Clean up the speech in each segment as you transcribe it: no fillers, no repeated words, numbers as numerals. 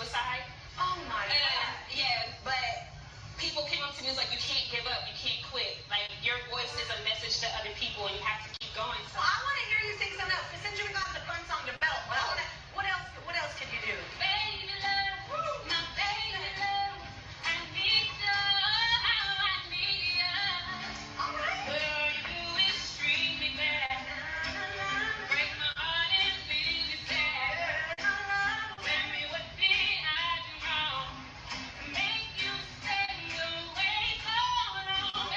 suicide. Oh my God. Yeah, but people came up to me and was like, you can't give up, you can't quit. Like, your voice is a message to other people and you have to keep going. So I want to hear you sing something else. Since you got the fun song developed, what else can you do? Baby love, my baby love, I need you, I need you. All right. But all you do is treat me bad. Break my heart and leave me sad. Tell me what did I do wrong? Make you stay away so long.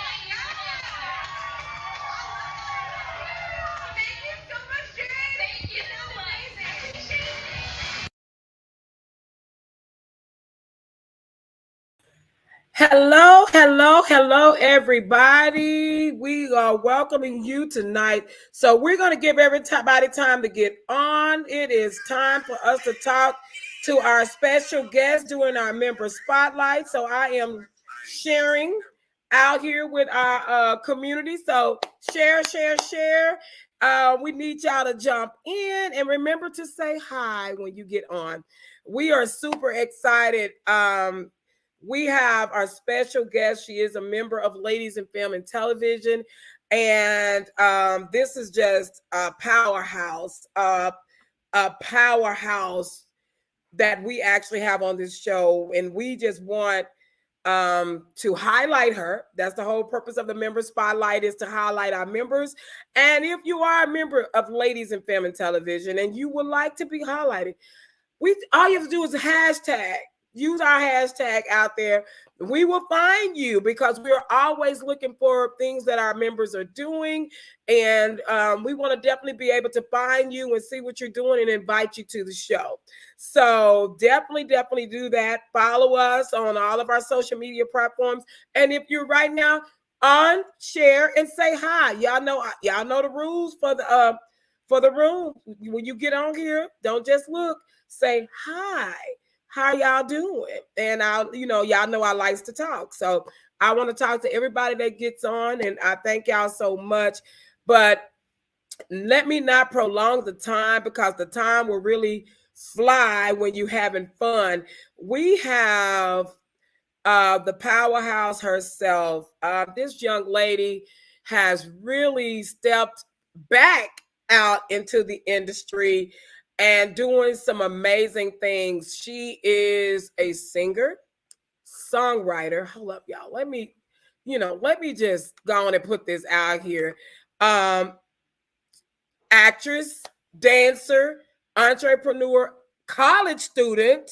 Thank you so much, Jade. Thank you so much. Amazing. Hello, hello, hello, everybody. We are welcoming you tonight. So we're going to give everybody time to get on. It is time for us to talk to our special guest during our member spotlight. So I am sharing out here with our community. So share. We need y'all to jump in and remember to say hi when you get on. We are super excited. We have our special guest. She is a member of Ladies in Film and Television. And this is just a powerhouse that we actually have on this show. And we just want to highlight her. That's the whole purpose of the member spotlight, is to highlight our members. And if you are a member of Ladies in Film and Television and you would like to be highlighted, all you have to do is use our hashtag out there. We will find you because we're always looking for things that our members are doing. And we want to definitely be able to find you and see what you're doing and invite you to the show. So definitely do that. Follow us on all of our social media platforms. And if you're right now on, share and say hi. Y'all know the rules for the room. When you get on here, don't just look, say hi. How y'all doing? And y'all know I likes to talk. So I want to talk to everybody that gets on, and I thank y'all so much. But let me not prolong the time because the time will really fly when you're having fun. We have the powerhouse herself. This young lady has really stepped back out into the industry and doing some amazing things. She is a singer, songwriter. Hold up, y'all. Let me just go on and put this out here. Actress, dancer, entrepreneur, college student.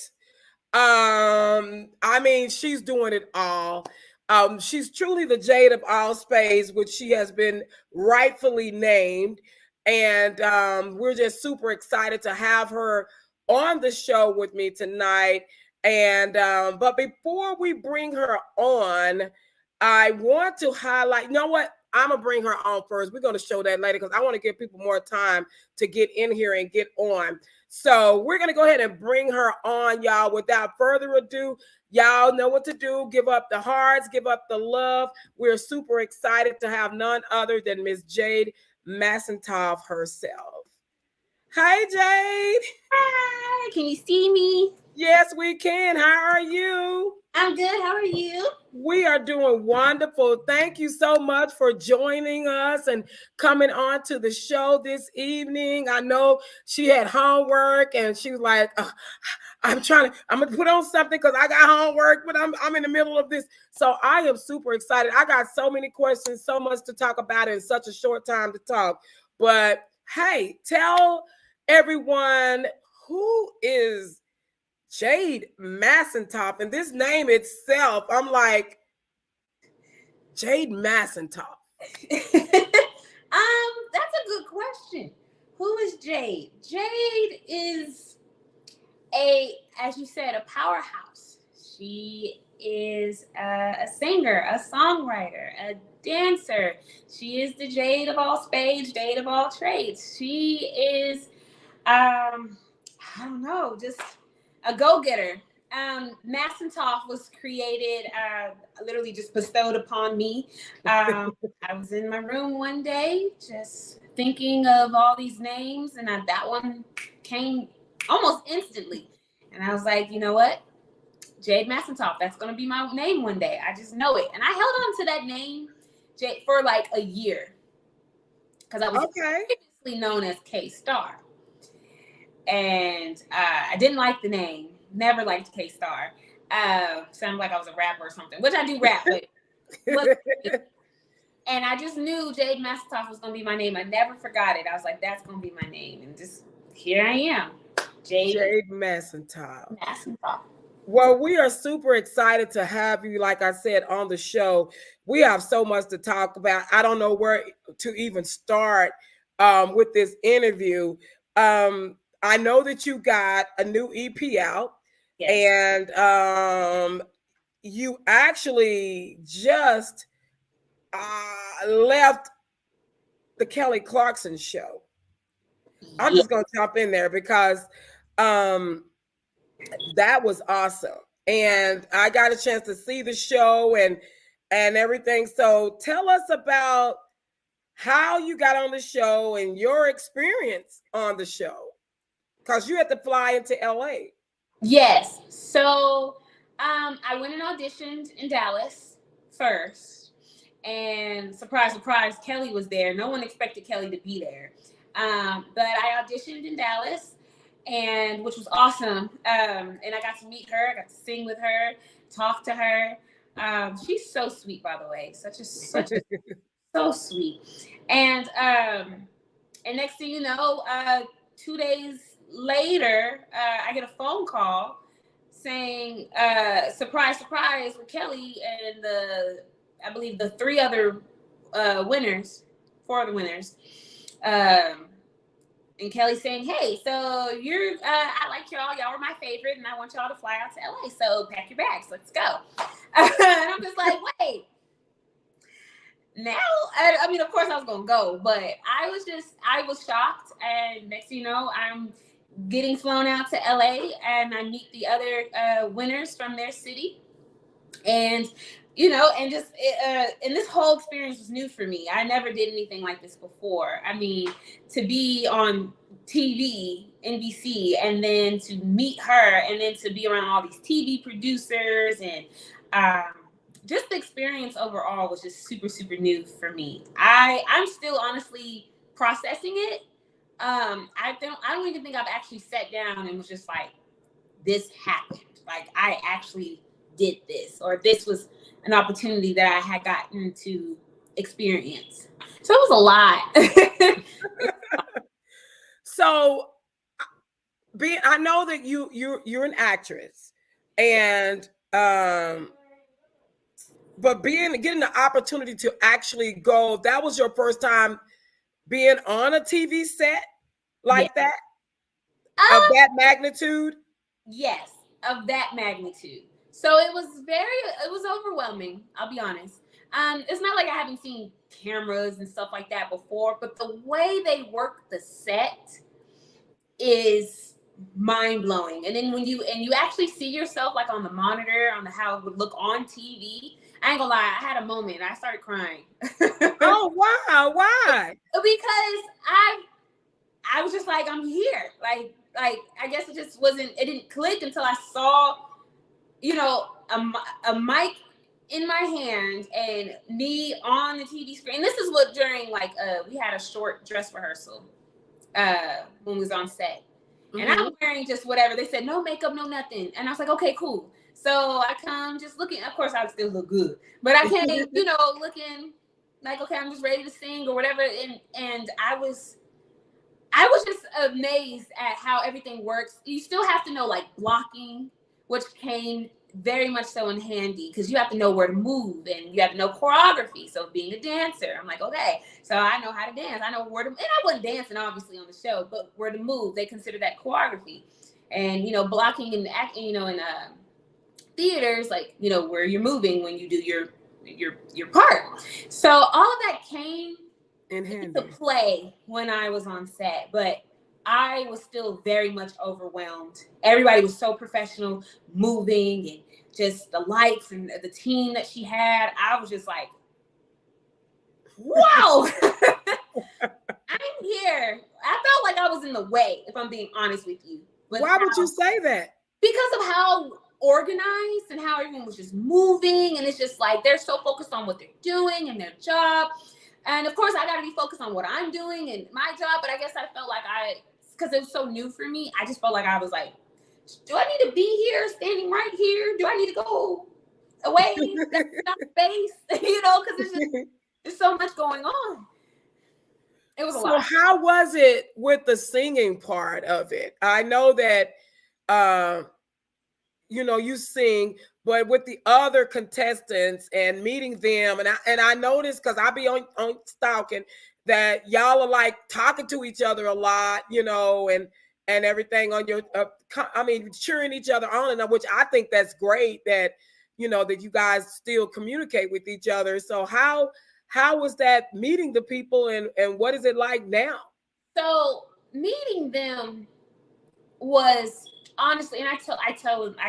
She's doing it all. She's truly the Jade of all spades, which she has been rightfully named. And we're just super excited to have her on the show with me tonight. And but before we bring her on, I want to highlight, you know what? I'm going to bring her on first. We're going to show that later because I want to give people more time to get in here and get on. So we're going to go ahead and bring her on, y'all. Without further ado, y'all know what to do. Give up the hearts, give up the love. We're super excited to have none other than Miss Jade Massentoff herself. Hi, Jade. Hi, can you see me? Yes, we can. How are you? I'm good. How are you? We are doing wonderful. Thank you so much for joining us and coming on to the show this evening. I know she had homework and she was like, I'm going to put on something because I got homework, but I'm in the middle of this. So I am super excited. I got so many questions, so much to talk about in such a short time to talk. But hey, tell everyone, who is Jade Massentoff? And this name itself, I'm like, Jade Massentoff. That's a good question. Who is Jade? Jade is as you said, a powerhouse. She is a singer, a songwriter, a dancer. She is the Jade of all spades, Jade of all trades. She is, I don't know, just a go-getter. Massentoff was created, literally just bestowed upon me. I was in my room one day just thinking of all these names, and that one came almost instantly. And And I was like, you know what? Jade Massentoff, that's going to be my name one day. I just know it. And I held on to that name for like a year because I was previously known as K-Star. And I didn't like the name. Never liked K-Star. Sounded like I was a rapper or something, which I do rap, but and I just knew Jade Massentoff was going to be my name. I never forgot it. I was like, that's going to be my name. And just here I am. Jade Massentoff. Massentoff. Well, we are super excited to have you, like I said, on the show. We have so much to talk about. I don't know where to even start with this interview. I know that you got a new EP out, and you actually just left the Kelly Clarkson Show. I'm just going to jump in there because that was awesome. And I got a chance to see the show and everything. So tell us about how you got on the show and your experience on the show, because you had to fly into LA. Yes. So I went and auditioned in Dallas first. And surprise, surprise, Kelly was there. No one expected Kelly to be there. But I auditioned in Dallas, and which was awesome. And I got to meet her. I got to sing with her, talk to her. She's so sweet, by the way. Such a so sweet. And next thing you know, 2 days later, I get a phone call saying, surprise, surprise, with Kelly and I believe the 4 other winners. And Kelly saying, hey, so you're, I like y'all were my favorite, and I want y'all to fly out to LA, so pack your bags, let's go. And I'm just like, wait, now? I mean, of course I was gonna go, but I was shocked. And next thing you know, I'm getting flown out to LA, and I meet the other winners from their city. And and this whole experience was new for me. I never did anything like this before. I mean, to be on TV, NBC, and then to meet her, and then to be around all these TV producers, and just the experience overall was just super, super new for me. I'm still honestly processing it. I don't even think I've actually sat down and was just like, this happened. Like, I actually did this, or this was an opportunity that I had gotten to experience. So it was a lot. So I know that you're an actress, and but getting the opportunity to actually go, that was your first time being on a TV set like that? Of that magnitude? Yes, of that magnitude. So it was overwhelming, I'll be honest. It's not like I haven't seen cameras and stuff like that before, but the way they work the set is mind-blowing. And then when you actually see yourself like on the monitor, on how it would look on TV, I ain't gonna lie, I had a moment. I started crying. Oh, wow. Why? Because I was just like, I'm here. Like I guess it didn't click until I saw, a mic in my hand and me on the TV screen. This is what during we had a short dress rehearsal when we was on set. Mm-hmm. And I'm wearing just whatever. They said, no makeup, no nothing. And I was like, okay, cool. So I come just looking, of course I would still look good, but I came, looking like, okay, I'm just ready to sing or whatever. And I was just amazed at how everything works. You still have to know blocking, which came very much so in handy, because you have to know where to move and you have to know choreography. So being a dancer, I'm like, okay, so I know how to dance. I know where to, and I wasn't dancing obviously on the show, but where to move, they consider that choreography. And, blocking and acting, in theaters, where you're moving when you do your part. So all of that came into play when I was on set, but I was still very much overwhelmed. Everybody was so professional, moving, and just the lights and the team that she had. I was just like, wow, I'm here. I felt like I was in the way, if I'm being honest with you. But why would you say that? because of how organized and how everyone was just moving, and it's just like they're so focused on what they're doing and their job. And of course, I got to be focused on what I'm doing and my job. But I guess I felt like because it was so new for me, I just felt like I was like, do I need to be here, standing right here? Do I need to go away? That's not space, because there's so much going on. It was a lot. So how was it with the singing part of it? I know that, you sing, but with the other contestants and meeting them, and I noticed, because I be on stalking, that y'all are like talking to each other a lot, and everything on your, cheering each other on, and which I think that's great that, that you guys still communicate with each other. So how was that meeting the people, and what is it like now? So meeting them was honestly, and I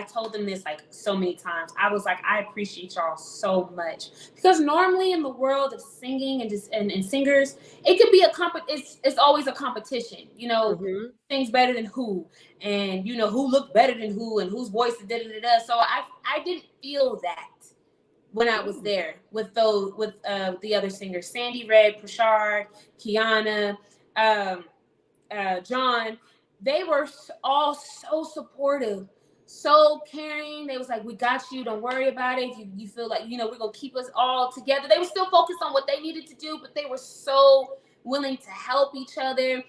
told them this like so many times. I was like, I appreciate y'all so much, because normally in the world of singing and singers, it could be it's always a competition, Mm-hmm. Sings better than who, and who looked better than who, and whose voice is da. So I didn't feel that when I was there with the other singers, Sandy Red, Prashard, Kiana, John. They were all so supportive, so caring. They was like, we got you, don't worry about it. If you feel like, we're going to keep us all together. They were still focused on what they needed to do, but they were so willing to help each other.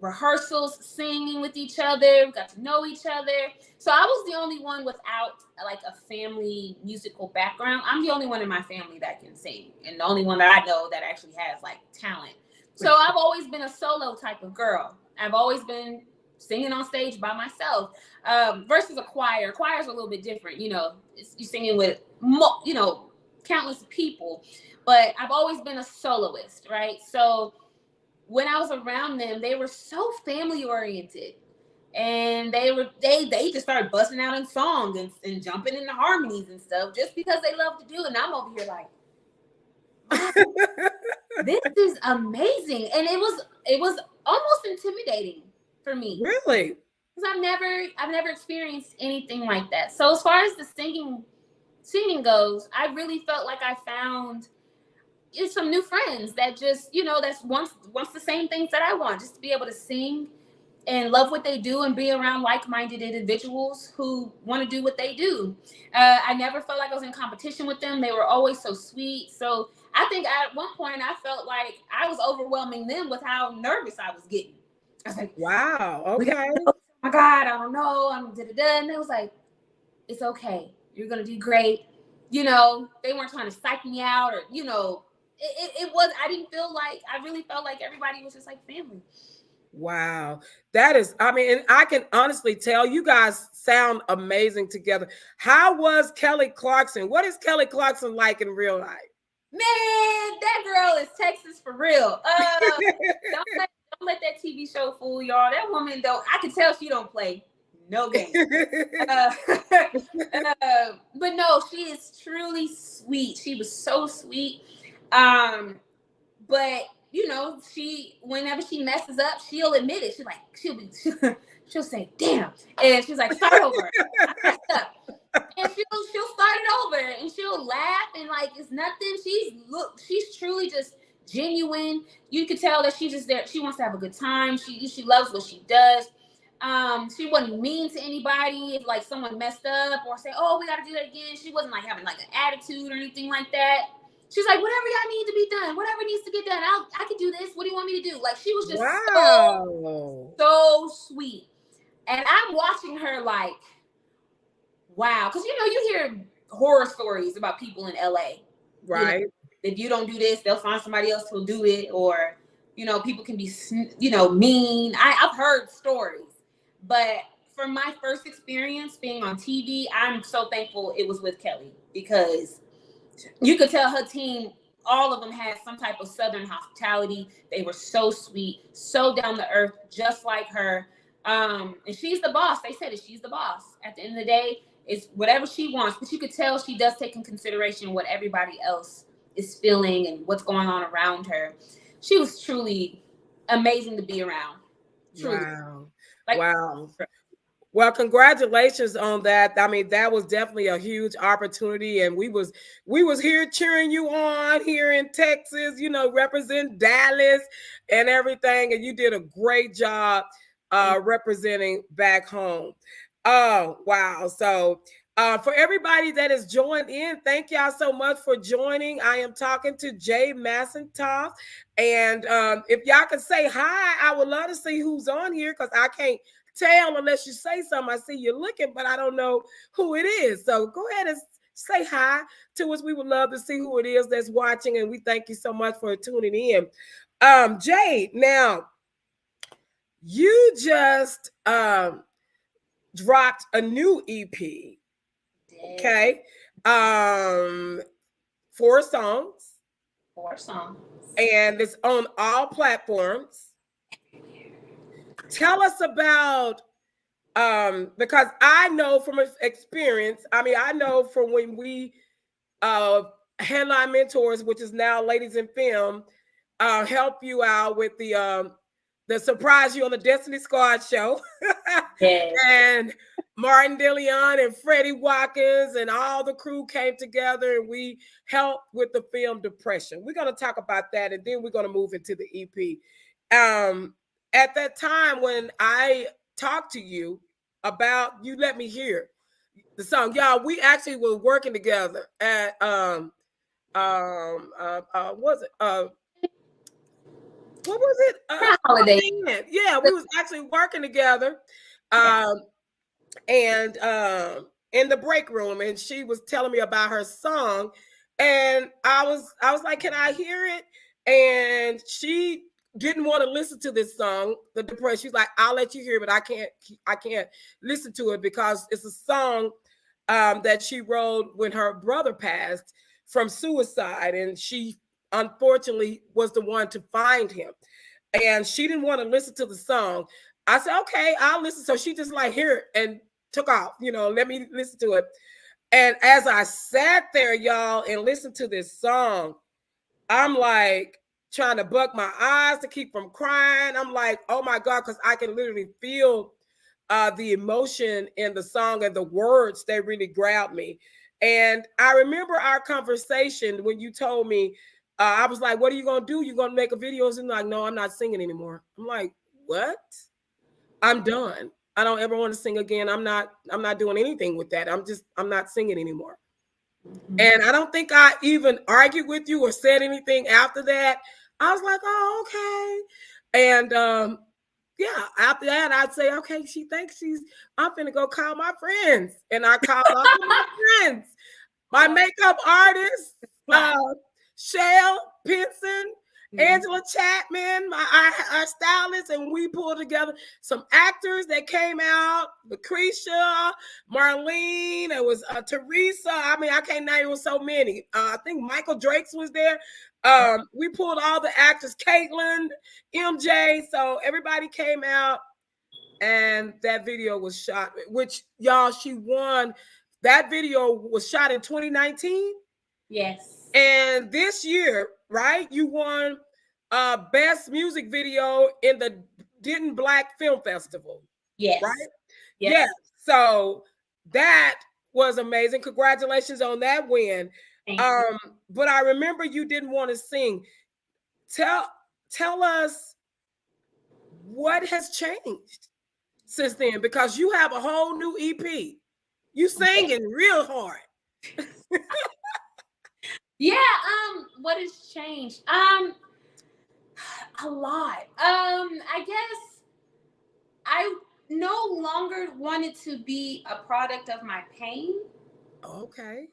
Rehearsals, singing with each other, we got to know each other. So I was the only one without like a family musical background. I'm the only one in my family that can sing, and the only one that I know that actually has like talent. So I've always been a solo type of girl. I've always been singing on stage by myself, versus a choir. Choir's a little bit different, you're singing with, countless people, but I've always been a soloist, right? So when I was around them, they were so family oriented, and they just started busting out in song and jumping into harmonies and stuff just because they love to do it. And I'm over here like, wow, this is amazing. And it was almost intimidating for me. Really? Because I've never experienced anything like that. So as far as the singing goes, I really felt like I found some new friends that just, that's wants the same things that I want, just to be able to sing and love what they do and be around like-minded individuals who want to do what they do. I never felt like I was in competition with them. They were always so sweet. So I think at one point I felt like I was overwhelming them with how nervous I was getting. I was like, wow, okay. Oh my God, I don't know. I'm da-da-da. And they was like, it's okay. You're going to do great. They weren't trying to psych me out, or, it was, I really felt like everybody was just like family. Wow. That is, and I can honestly tell you guys sound amazing together. How was Kelly Clarkson? What is Kelly Clarkson like in real life? Man, that girl is Texas for real. Don't let that TV show fool y'all. That woman I can tell she don't play no game. But no, she is truly sweet. She was so sweet. But whenever she messes up, she'll admit it. She'll say, damn. And she's like, start over. I messed up. And she'll start it over, and she'll laugh, and like it's nothing. She's truly just genuine. You could tell that she's just there. She wants to have a good time. She loves what she does. She wasn't mean to anybody if like someone messed up or say, oh, we got to do that again. She wasn't like having like an attitude or anything like that. She's like, whatever y'all need to be done, whatever needs to get done, I can do this. What do you want me to do? Like, she was just so sweet. And I'm watching her like, wow. Because, you hear horror stories about people in LA. Right. If you don't do this, they'll find somebody else who'll do it. Or, people can be, mean. I've heard stories. But for my first experience being on TV, I'm so thankful it was with Kelly, because you could tell her team, all of them had some type of Southern hospitality. They were so sweet, so down to earth, just like her. And she's the boss. They said it. She's the boss. At the end of the day, it's whatever she wants. But you could tell she does take in consideration what everybody else is feeling and what's going on around her. She was truly amazing to be around. Truly. Wow. Like, wow. Well, congratulations on that. I mean, that was definitely a huge opportunity, and we was here cheering you on here in Texas. You know, represent Dallas and everything, and you did a great job representing back home. Oh wow! So. For everybody that has joined in, thank y'all so much for joining. I am talking to Jade Massentoff. And if y'all can say hi, I would love to see who's on here because I can't tell unless you say something. I see you looking, but I don't know who it is. So go ahead and say hi to us. We would love to see who it is that's watching, and we thank you so much for tuning in. Jade, now you just dropped a new EP. Okay. 4 songs. 4 songs. And it's on all platforms. Tell us about because I know from experience, I mean, I know from when we Headline Mentors, which is now Ladies in Film, help you out with the surprise you on the Destiny Squad show. Yes. And Martin DeLeon and Freddie Watkins and all the crew came together and we helped with the film Depression. We're going to talk about that and then we're going to move into the EP. At that time when I talked to you about, you let me hear the song. Y'all, we actually were working together at what was it? Holiday. Yeah, we was actually working together. And in the break room, and she was telling me about her song, and I was like, "Can I hear it?" And she didn't want to listen to this song, The Depression. She's like, "I'll let you hear it, but I can't listen to it because it's a song that she wrote when her brother passed from suicide, and she unfortunately was the one to find him, and she didn't want to listen to the song." I said, "Okay, I'll listen." So she just like, "Here," and took off, let me listen to it. And as I sat there, y'all, and listened to this song, I'm like trying to buck my eyes to keep from crying. I'm like, oh my God, because I can literally feel the emotion in the song and the words, they really grabbed me. And I remember our conversation when you told me, I was like, what are you going to do? You're going to make a video? And like, no, I'm not singing anymore. I'm like, what? I'm done. I don't ever want to sing again. I'm not doing anything with that. I'm not singing anymore. Mm-hmm. And I don't think I even argued with you or said anything after that. I was like, oh, okay. And yeah, after that, I'd say, okay, she thinks I'm finna go call my friends. And I called all my friends, my makeup artist, Shell Pinson, Angela Chapman, our stylist, and we pulled together some actors that came out, Lucretia, Marlene, it was Teresa. I mean, I can't name, it was so many. I think Michael Drakes was there. We pulled all the actors, Caitlin, MJ, so everybody came out, and that video was shot, which, y'all, she won. That video was shot in 2019. Yes. And this year, right, you won Best Music Video in the Denton Black Film Festival. Yes. Right? Yes. Yes. So that was amazing. Congratulations on that win. But I remember you didn't want to sing. Tell us what has changed since then, because you have a whole new EP. You singing real hard. Yeah, what has changed? A lot. I guess I no longer wanted to be a product of my pain. Okay.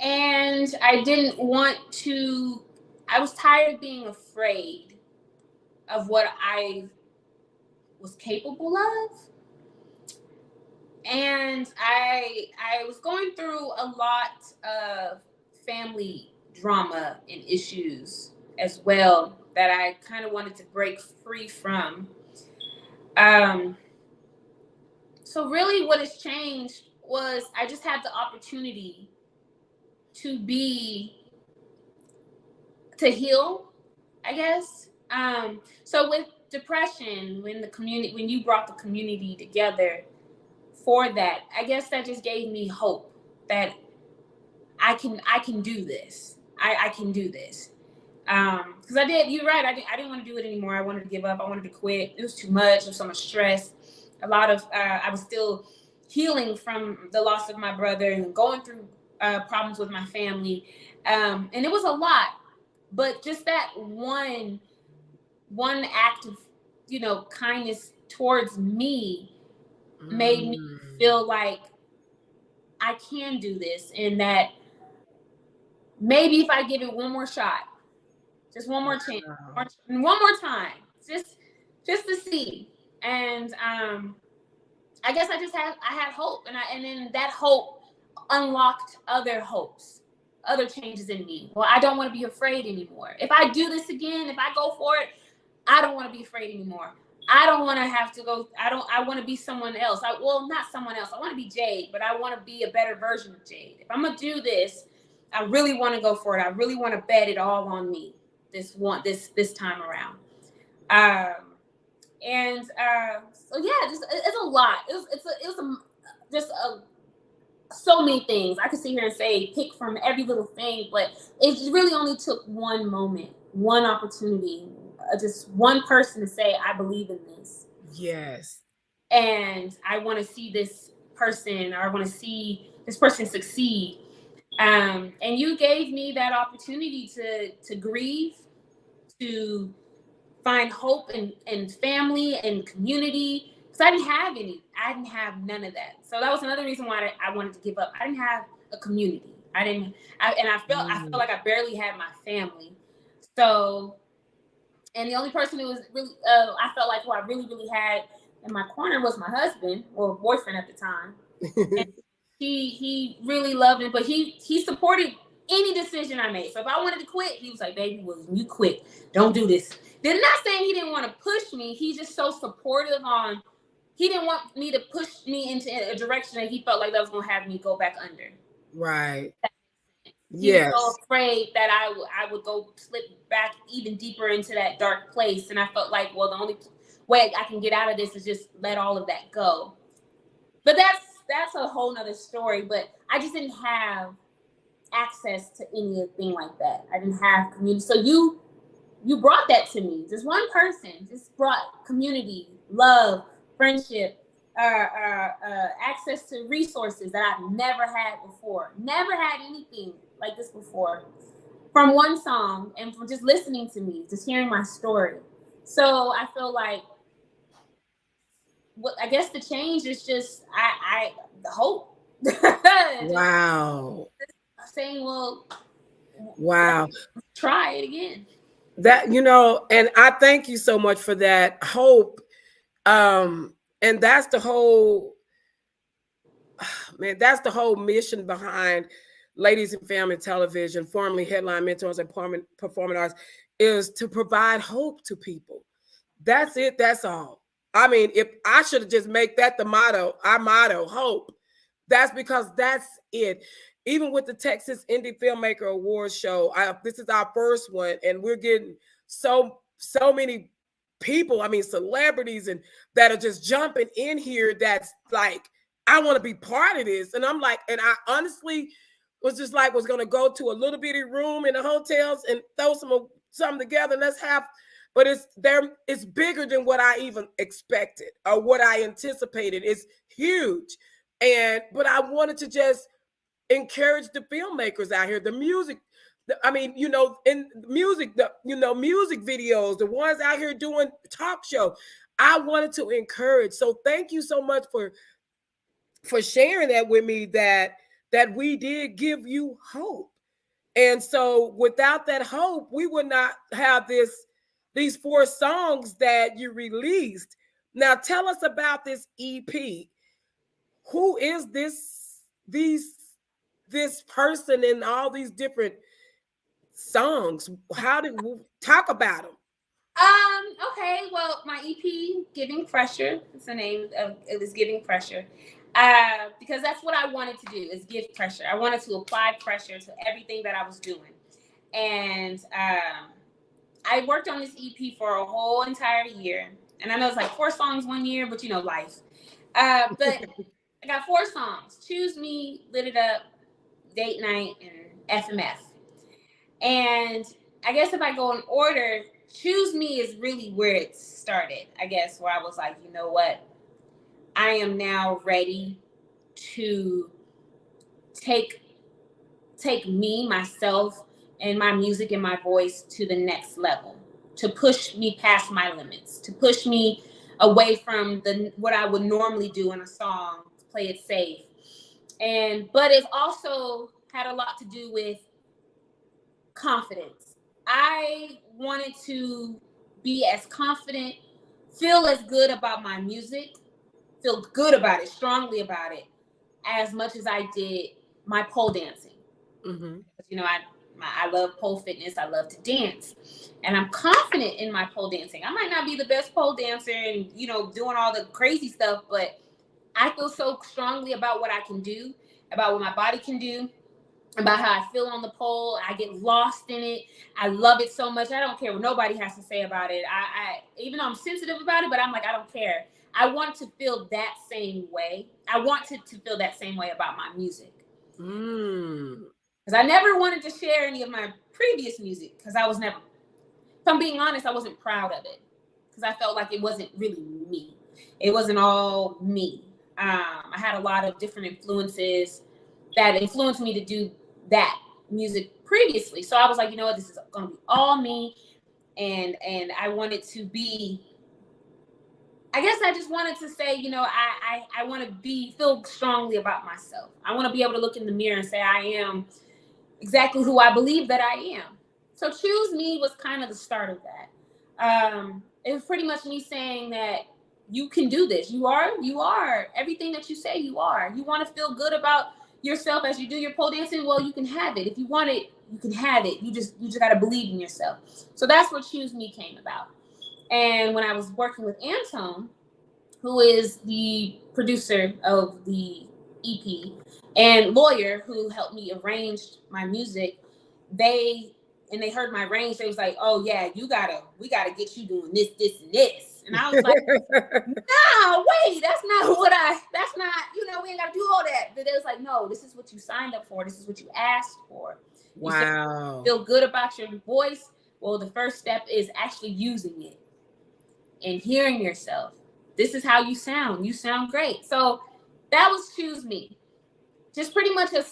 And I didn't want to, I was tired of being afraid of what I was capable of. And I was going through a lot of family drama and issues as well that I kind of wanted to break free from. So really what has changed was I just had the opportunity to heal, I guess. So with depression, when you brought the community together for that, I guess that just gave me hope that I can do this. I can do this. Because you're right. I didn't want to do it anymore. I wanted to give up. I wanted to quit. It was too much. There was so much stress. A lot of, I was still healing from the loss of my brother and going through problems with my family. And it was a lot, but just that one act of, kindness towards me made me feel like I can do this, and that maybe if I give it one more shot, just one more chance, one more time, just to see. And I guess I had hope, and then that hope unlocked other hopes, other changes in me. Well, I don't want to be afraid anymore. If I do this again, if I go for it, I don't want to be afraid anymore. I don't want to have to go. I want to be someone else. Not someone else. I want to be Jade, but I want to be a better version of Jade. If I'm going to do this, I really want to go for it. I really want to bet it all on me this time around. So yeah, it's a lot. So many things. I could sit here and say, pick from every little thing, but it really only took one moment, one opportunity, just one person to say, I believe in this. Yes. And I want to see this person, or I want to see this person succeed. And you gave me that opportunity to grieve, to find hope in family and community, because I didn't have any. I didn't have none of that. So that was another reason why I wanted to give up. I didn't have a community. I felt like I barely had my family. So, and the only person who was really, I felt like who I really, really had in my corner was my husband, or boyfriend at the time. And he really loved it, but he supported any decision I made. So if I wanted to quit, he was like, baby, well, you quit. Don't do this. They're not saying he didn't want to push me. He's just so supportive he didn't want me to push me into a direction that he felt like that was going to have me go back under. Right. He was so afraid that I would go slip back even deeper into that dark place. And I felt like, well, the only way I can get out of this is just let all of that go. But that's a whole nother story. But I just didn't have access to anything like that. I didn't have community. So you brought that to me. Just one person just brought community, love, friendship, access to resources that I've never had before. Never had anything like this before. From one song, and from just listening to me, just hearing my story. So I feel like, I guess the change is just the hope. Wow. Saying, well, wow, try it again. That, and I thank you so much for that hope. And that's the whole, that's the whole mission behind Ladies and Family Television, formerly Headline Mentors and Performing Arts, is to provide hope to people. That's it. That's all. I mean, if I should have just make that the motto, our motto, hope. That's because that's it. Even with the Texas Indie Filmmaker Awards show, this is our first one, and we're getting so many people, celebrities, and that are just jumping in here. That's like, I want to be part of this. And I'm like, and I honestly was just like, was going to go to a little bitty room in the hotels and throw something together. And let's have, but it's bigger than what I even expected or what I anticipated. It's huge. But I wanted to just encourage the filmmakers out here, the music, in music, music videos, the ones out here doing talk show. I wanted to encourage. So thank you so much for sharing that with me, that we did give you hope. And so without that hope, we would not have these 4 songs that you released. Now tell us about this EP. Who is this person in all these different songs? How did we talk about them? Okay, well, my EP, Giving Pressure, is the name of it, is Giving Pressure. Because that's what I wanted to do, is give pressure. I wanted to apply pressure to everything that I was doing. And I worked on this EP for a whole entire year. And I know it's like 4 songs 1 year, but you know, life. But I got 4 songs: Choose Me, Lit It Up, Date Night, and FMF. And I guess if I go in order, Choose Me is really where it started, I guess, where I was like, you know what? I am now ready to take me, myself, and my music and my voice to the next level, to push me past my limits, to push me away from what I would normally do in a song, to play it safe. But it also had a lot to do with confidence. I wanted to be as confident, feel as good about my music, feel good about it, strongly about it, as much as I did my pole dancing. Mm-hmm. You know, I love pole fitness. I love to dance, and I'm confident in my pole dancing. I might not be the best pole dancer and, you know, doing all the crazy stuff, but I feel so strongly about what I can do, about what my body can do, about how I feel on the pole. I get lost in it. I love it so much. I don't care what nobody has to say about it. I even though I'm sensitive about it, but I'm like, I don't care. I want to feel that same way. I want to feel that same way about my music. Because I never wanted to share any of my previous music, because I was never, if I'm being honest, I wasn't proud of it, because I felt like it wasn't really me. It wasn't all me. I had a lot of different influences that influenced me to do that music previously. So I was like, you know what, this is going to be all me. And I wanted to be, I guess I just wanted to say, you know, I want to feel strongly about myself. I want to be able to look in the mirror and say, I am exactly who I believe that I am. So Choose Me was kind of the start of that. It was pretty much me saying that you can do this. You are everything that you say you are. You want to feel good about yourself as you do your pole dancing? Well, you can have it. If you want it, you can have it. You just got to believe in yourself. So that's where Choose Me came about. And when I was working with Antone, who is the producer of the EP and lawyer who helped me arrange my music, they heard my range. They was like, "Oh yeah, we gotta get you doing this, this, and this." And I was like, "No, wait, that's not, you know, we ain't gotta do all that." But they was like, "No, this is what you signed up for. This is what you asked for." Wow. You feel good about your voice. Well, the first step is actually using it and hearing yourself. This is how you sound. You sound great. So that was Choose Me. Just pretty much it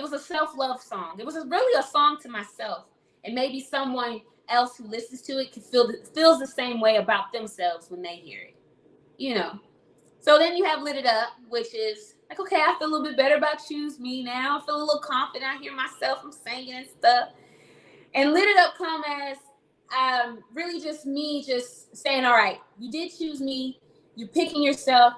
was a self-love song. It was really a song to myself. And maybe someone else who listens to it feels the same way about themselves when they hear it. You know. So then you have Lit It Up, which is like, okay, I feel a little bit better about Choose Me now. I feel a little confident. I hear myself. I'm singing and stuff. And Lit It Up come as really just me just saying, all right, you did choose me. You're picking yourself.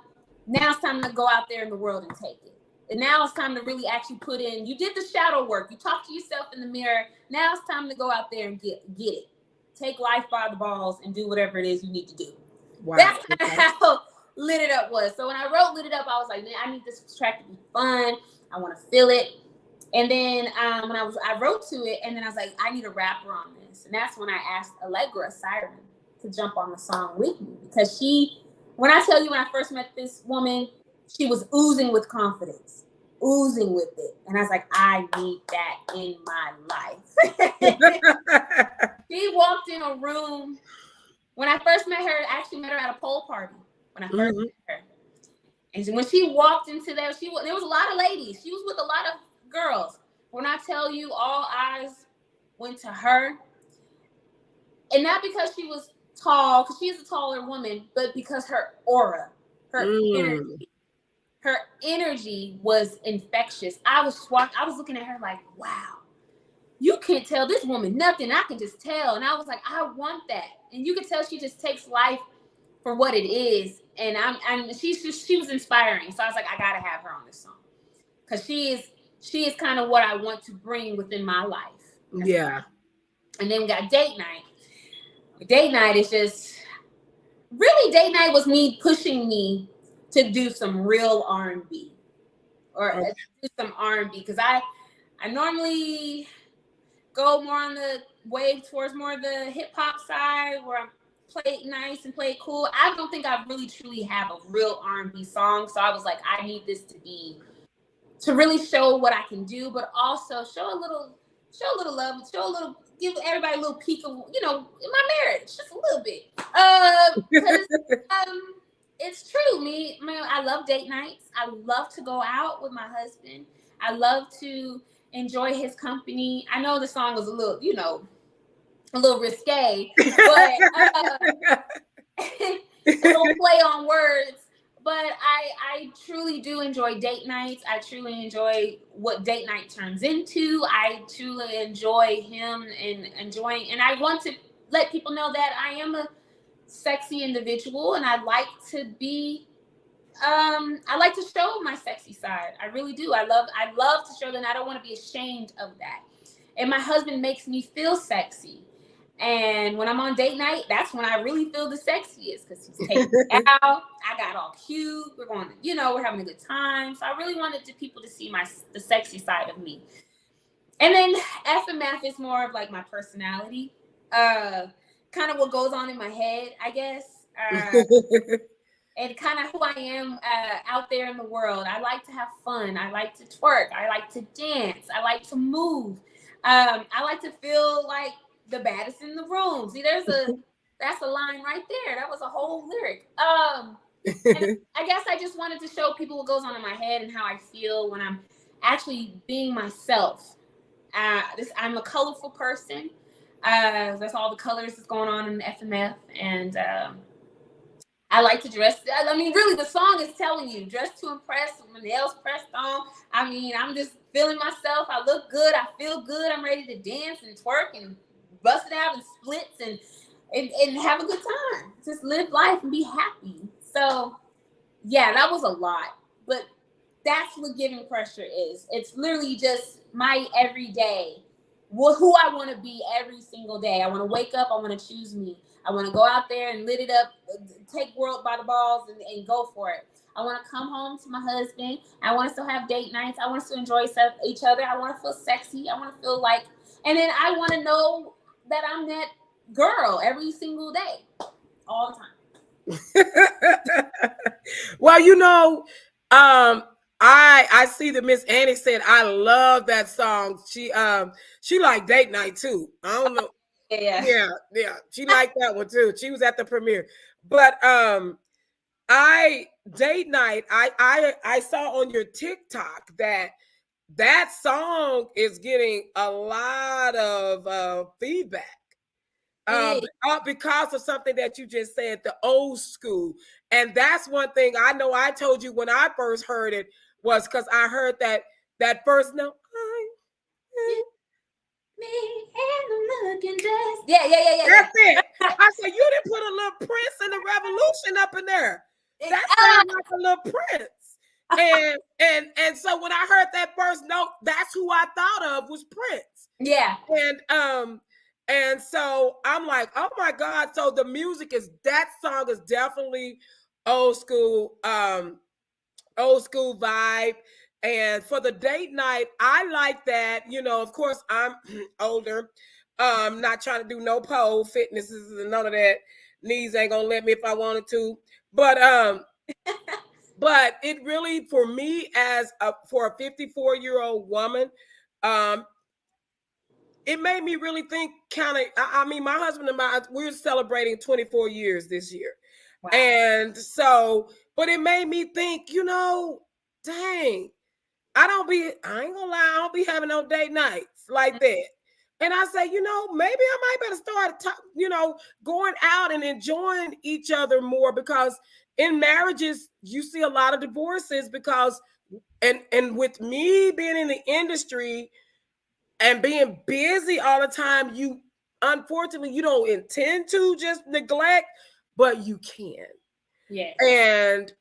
Now it's time to go out there in the world and take it. And now it's time to really actually put in, you did the shadow work. You talk to yourself in the mirror. Now it's time to go out there and get it. Take life by the balls and do whatever it is you need to do. Wow. That's kind of how Lit It Up was. So when I wrote Lit It Up, I was like, man, I need this track to be fun. I want to feel it. And then when I wrote to it, and then I was like, I need a rapper on this. And that's when I asked Allegra Siren to jump on the song with me. Because when I tell you, when I first met this woman, she was oozing with confidence, oozing with it. And I was like, I need that in my life. She walked in a room. When I first met her, I actually met her at a pole party. When I first met her. And when she walked into there, there was a lot of ladies. She was with a lot of girls. When I tell you, all eyes went to her. And not because she was tall, because she is a taller woman, but because her aura, her energy was infectious. I was looking at her like, wow, you can't tell this woman nothing. I can just tell. And I was like, I want that. And you could tell she just takes life for what it is. And she was inspiring. So I was like, I gotta have her on this song. Because she is kind of what I want to bring within my life. Yeah. And then we got Date Night. Date Night is just, really Date Night was me pushing me to do some real R&B. Or do some R&B. Because I normally go more on the wave towards more of the hip hop side, where I'm play it nice and play it cool. I don't think I really truly have a real R&B song, so I was like, I need this to really show what I can do, but also show a little love, give everybody a little peek of, you know, my marriage, just a little bit. Because it's true. I love date nights. I love to go out with my husband. I love to enjoy his company. I know the song was a little, you know, a little risque, but a little play on words. But I truly do enjoy date nights. I truly enjoy what date night turns into. I truly enjoy him and enjoying, and I want to let people know that I am a sexy individual, and I like to be, I like to show my sexy side. I really do. I love to show that, and I don't want to be ashamed of that. And my husband makes me feel sexy. And when I'm on date night, that's when I really feel the sexiest, because he's taking me out. I got all cute. We're going, you know, we're having a good time. So I really wanted people to see the sexy side of me. And then FMF is more of like my personality, kind of what goes on in my head, I guess. And kind of who I am out there in the world. I like to have fun. I like to twerk. I like to dance. I like to move. I like to feel like the baddest in the room. See, that's a line right there. That was a whole lyric. And I guess I just wanted to show people what goes on in my head and how I feel when I'm actually being myself. I'm a colorful person. That's all the colors that's going on in the FMF. And I like to dress. I mean, really, the song is telling you, dress to impress, my nails pressed on. I mean, I'm just feeling myself. I look good. I feel good. I'm ready to dance and twerk and bust it out in splits and have a good time. Just live life and be happy. So, yeah, that was a lot. But that's what giving pressure is. It's literally just my everyday, who I want to be every single day. I want to wake up. I want to choose me. I want to go out there and lit it up, take world by the balls and go for it. I want to come home to my husband. I want us to have date nights. I want us to enjoy each other. I want to feel sexy. I want to feel like, and then I want to know that I'm that girl every single day, all the time. Well, you know, I see that Miss Annie said, I love that song. She liked date night too. I don't know. Yeah. She liked that one too. She was at the premiere. But date night, I saw on your TikTok that song is getting a lot of feedback. Because of something that you just said, the old school. And that's one thing I know I told you when I first heard it, was because I heard that first note. Me and I'm looking just. Yeah. That's it. I said, you didn't put a little Prince and the Revolution up in there. That sounds like a little Prince. And so when I heard that first note, that's who I thought of was Prince. Yeah. And so I'm like, oh my God. So the music that song is definitely old school vibe. And for the date night, I like that. You know, of course, I'm older. Not trying to do no pole fitnesses and none of that. Knees ain't gonna let me if I wanted to. But but it really, for me, for a 54-year-old woman, it made me really think. I mean, my husband and we're celebrating 24 years this year. Wow. And so, but it made me think, you know, dang. I ain't gonna lie, I don't be having no date nights like that. And I say, you know, maybe I might better start, going out and enjoying each other more, because in marriages, you see a lot of divorces because, and with me being in the industry and being busy all the time, unfortunately, you don't intend to just neglect, but you can. Yeah. And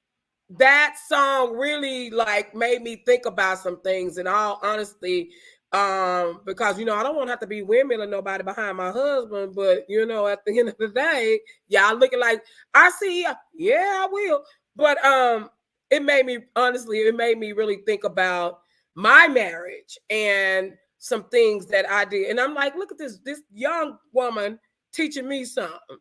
that song really made me think about some things, in all honesty, because, I don't want to have to be windmilling nobody behind my husband, but, at the end of the day, y'all looking like, I see ya. Yeah, I will. But it made me really think about my marriage and some things that I did. And I'm like, look at this young woman teaching me something.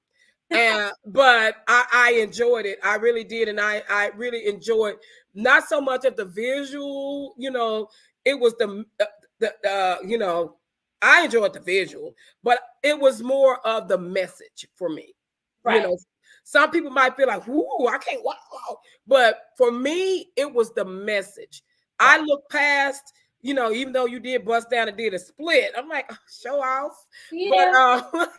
And but I enjoyed it. I really did. And I really enjoyed not so much of the visual, it was the I enjoyed the visual, but it was more of the message for me. Right. Some people might feel like, "Ooh, I can't wow," but for me, it was the message. I look past, even though you did bust down and did a split, I'm like, oh, show off, Yeah. but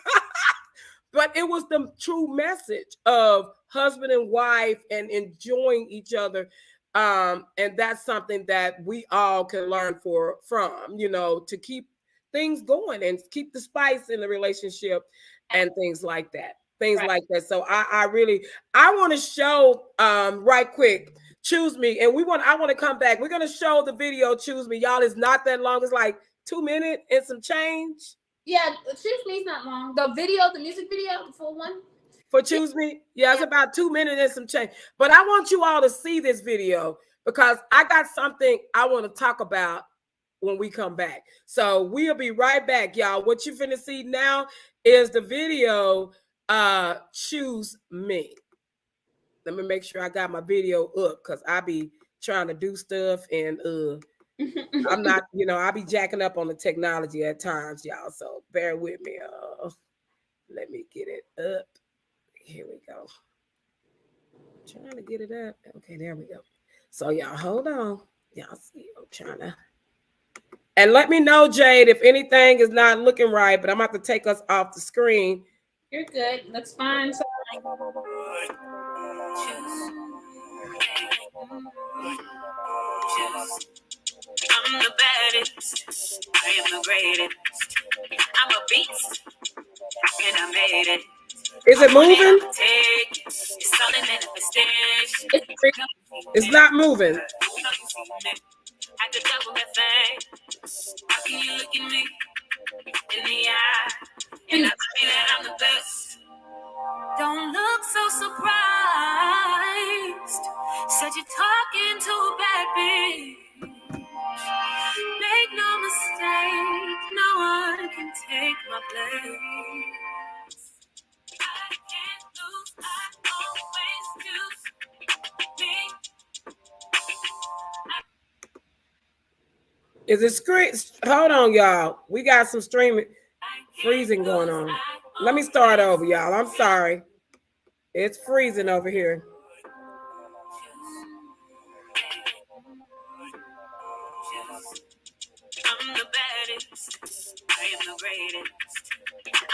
but it was the true message of husband and wife and enjoying each other. And that's something that we all can learn from, to keep things going and keep the spice in the relationship and things like that. Things Right. like that. So I want to show right quick, Choose Me. And I want to come back. We're gonna show the video, Choose Me. Y'all, it's not that long, it's like 2 minutes and some change. Yeah, Choose Me's not long. The video, the music video, the full one. For Choose Me? Yeah, it's about 2 minutes and some change. But I want you all to see this video because I got something I want to talk about when we come back. So we'll be right back, y'all. What you finna see now is the video, Choose Me. Let me make sure I got my video up because I be trying to do stuff and I'm not, I be jacking up on the technology at times, y'all. So bear with me. Let me get it up. Here we go. Trying to get it up. Okay, there we go. So y'all hold on. Y'all see, I'm trying to. And let me know, Jade, if anything is not looking right, but I'm about to take us off the screen. You're good. Looks fine. So I'm the baddest. I am the greatest. I'm a beast, and I made it. Is it moving? It's all in manifestation. It's not moving. I could double that thing. How can you look at me in the eye and I tell you that I'm the best? Don't look so surprised. Said you're talking to a bad bitch. Make no mistake, no one can take my place. I can't lose, I always choose me. Is it screen? Hold on, y'all. We got some streaming freezing going on. Let me start over, y'all. I'm sorry. It's freezing over here. I'm the baddest. I am the greatest.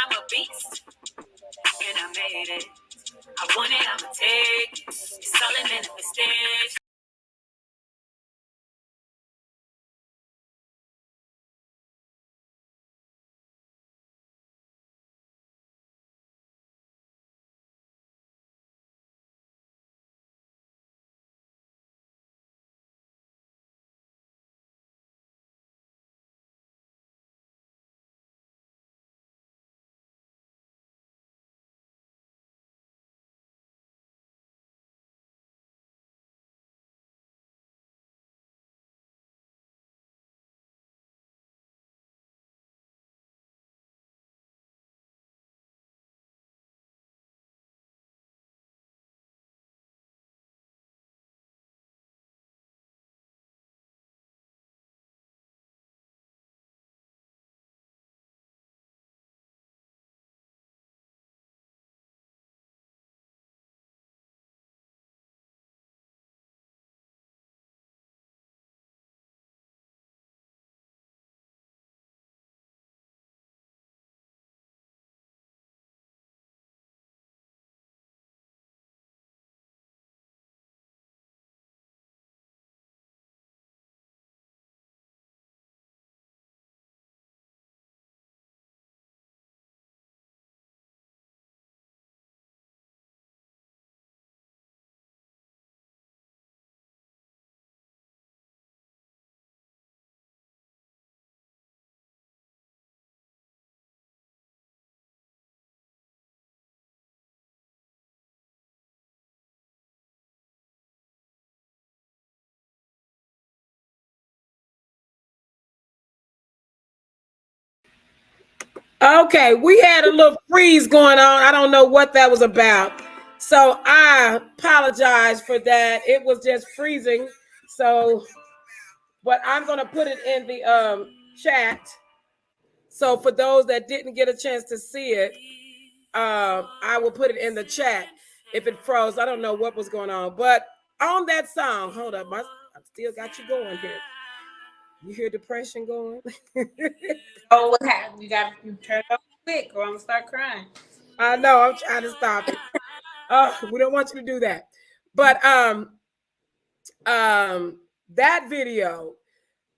I'm a beast, and I made it. I want it, I'ma take it. It's all in manifestation. Okay, we had a little freeze going on. I don't know what that was about. So I apologize for that. It was just freezing. So, but I'm gonna put it in the chat. So for those that didn't get a chance to see it, I will put it in the chat. If it froze, I don't know what was going on. But on that song, hold up, I still got you going here. You hear depression going? Oh, what happened? You got to turn it off quick, or I'm gonna start crying. I know. I'm trying to stop it. We don't want you to do that. But that video,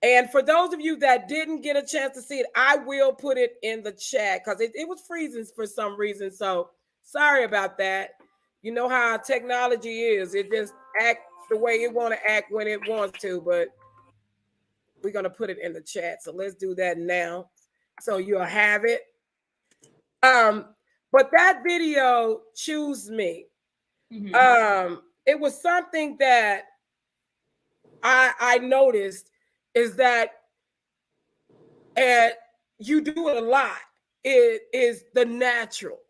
and for those of you that didn't get a chance to see it, I will put it in the chat because it was freezing for some reason. So sorry about that. You know how technology is. It just acts the way it want to act when it wants to, but we're going to put it in the chat. So let's do that now. So you'll have it. But that video, Choose Me. Mm-hmm. It was something that I noticed is that, and you do it a lot. It is the natural,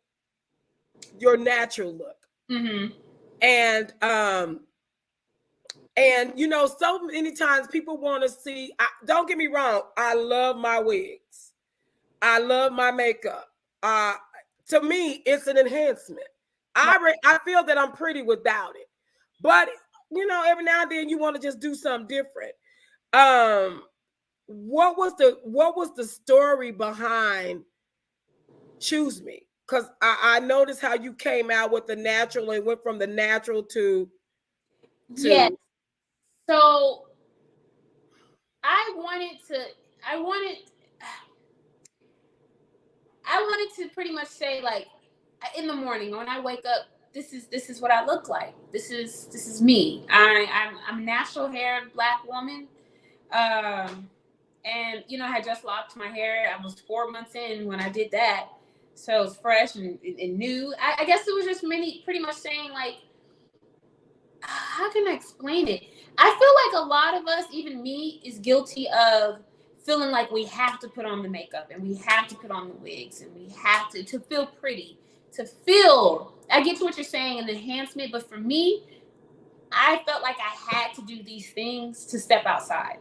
your natural look. Mm-hmm. And you know, so many times people want to see. Don't get me wrong. I love my wigs. I love my makeup. To me, it's an enhancement. I feel that I'm pretty without it, but you know, every now and then you want to just do something different. What was the story behind Choose Me? Because I noticed how you came out with the natural and went from the natural to yes. So I wanted to pretty much say, like, in the morning when I wake up, this is what I look like. This is me. I'm a natural haired Black woman. And you know, I had just locked my hair. I was 4 months in when I did that. So it's fresh and new. I guess it was just pretty much saying, like, how can I explain it? I feel like a lot of us, even me, is guilty of feeling like we have to put on the makeup and we have to put on the wigs and we have to feel pretty, I get to what you're saying, an enhancement, but for me, I felt like I had to do these things to step outside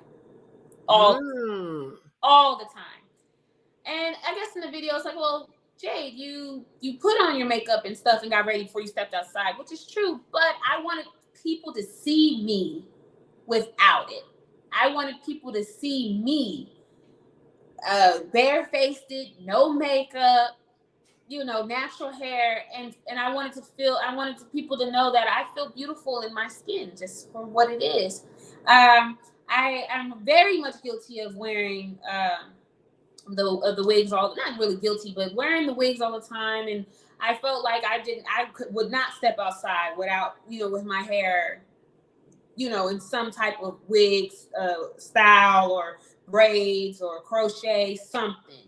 all the time. And I guess in the video, it's like, well, Jade, you put on your makeup and stuff and got ready before you stepped outside, which is true, but I wanted people to see me without it. I wanted people to see me barefaced, no makeup, you know, natural hair, and I wanted people to know that I feel beautiful in my skin just for what it is. I'm very much guilty of wearing the wigs not really guilty, but wearing the wigs all the time, and I felt like would not step outside without, you know, with my hair, you know, in some type of wigs style or braids or crochet, something.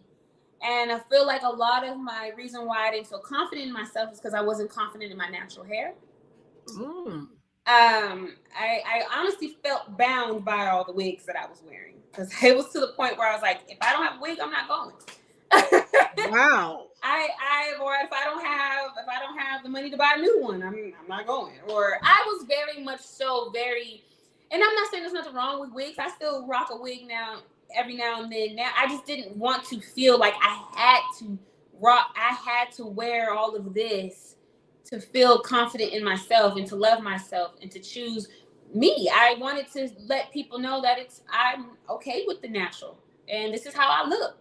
And I feel like a lot of my reason why I didn't feel confident in myself is because I wasn't confident in my natural hair. I honestly felt bound by all the wigs that I was wearing, because it was to the point where I was like, if I don't have a wig, I'm not going. Wow. Or if I don't have the money to buy a new one, I'm not going. Or I was very much so and I'm not saying there's nothing wrong with wigs. I still rock a wig now, every now and then. Now I just didn't want to feel like I had to wear all of this to feel confident in myself and to love myself and to choose me. I wanted to let people know that I'm okay with the natural, and this is how I look.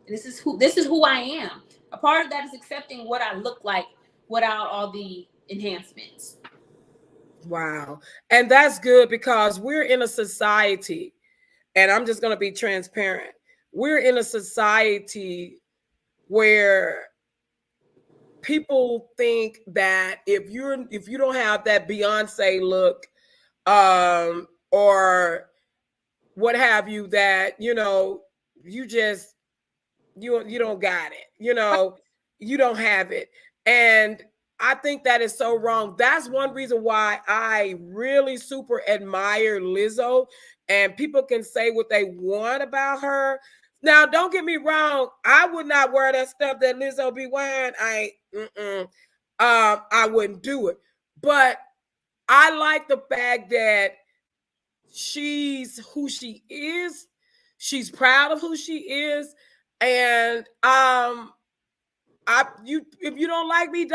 This is who I am. A part of that is accepting what I look like without all the enhancements. Wow. And that's good, because we're in a society, and I'm just going to be transparent. We're in a society where people think that if you don't have that Beyonce look, or what have you, that, you know, you don't got it, you know, you don't have it. And I think that is so wrong. That's one reason why I really super admire Lizzo, and people can say what they want about her. Now, don't get me wrong. I would not wear that stuff that Lizzo be wearing. I wouldn't do it. But I like the fact that she's who she is. She's proud of who she is. And if you don't like me, you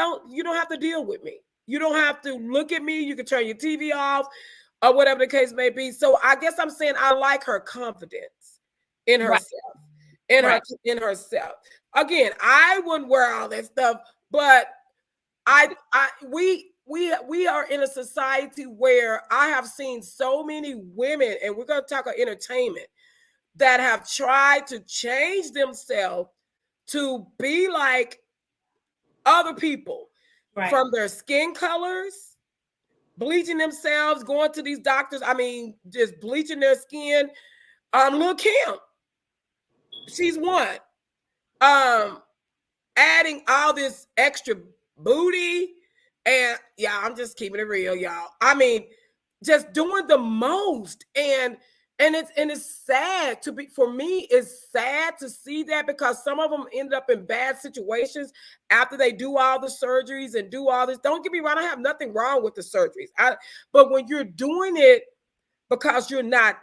don't have to deal with me. You don't have to look at me. You can turn your TV off or whatever the case may be. So I guess I'm saying I like her confidence in herself. Right. In herself. Again, I wouldn't wear all that stuff, but we are in a society where I have seen so many women, and we're going to talk about entertainment, that have tried to change themselves to be like other people, Right. from their skin colors, bleaching themselves, going to these doctors. I mean, just bleaching their skin. Lil' Kim, she's one. Adding all this extra booty, and yeah, I'm just keeping it real, y'all. I mean, just doing the most, and it's sad to be, for me, it's sad to see that, because some of them end up in bad situations after they do all the surgeries and do all this. Don't get me wrong, I have nothing wrong with the surgeries. But when you're doing it because you're not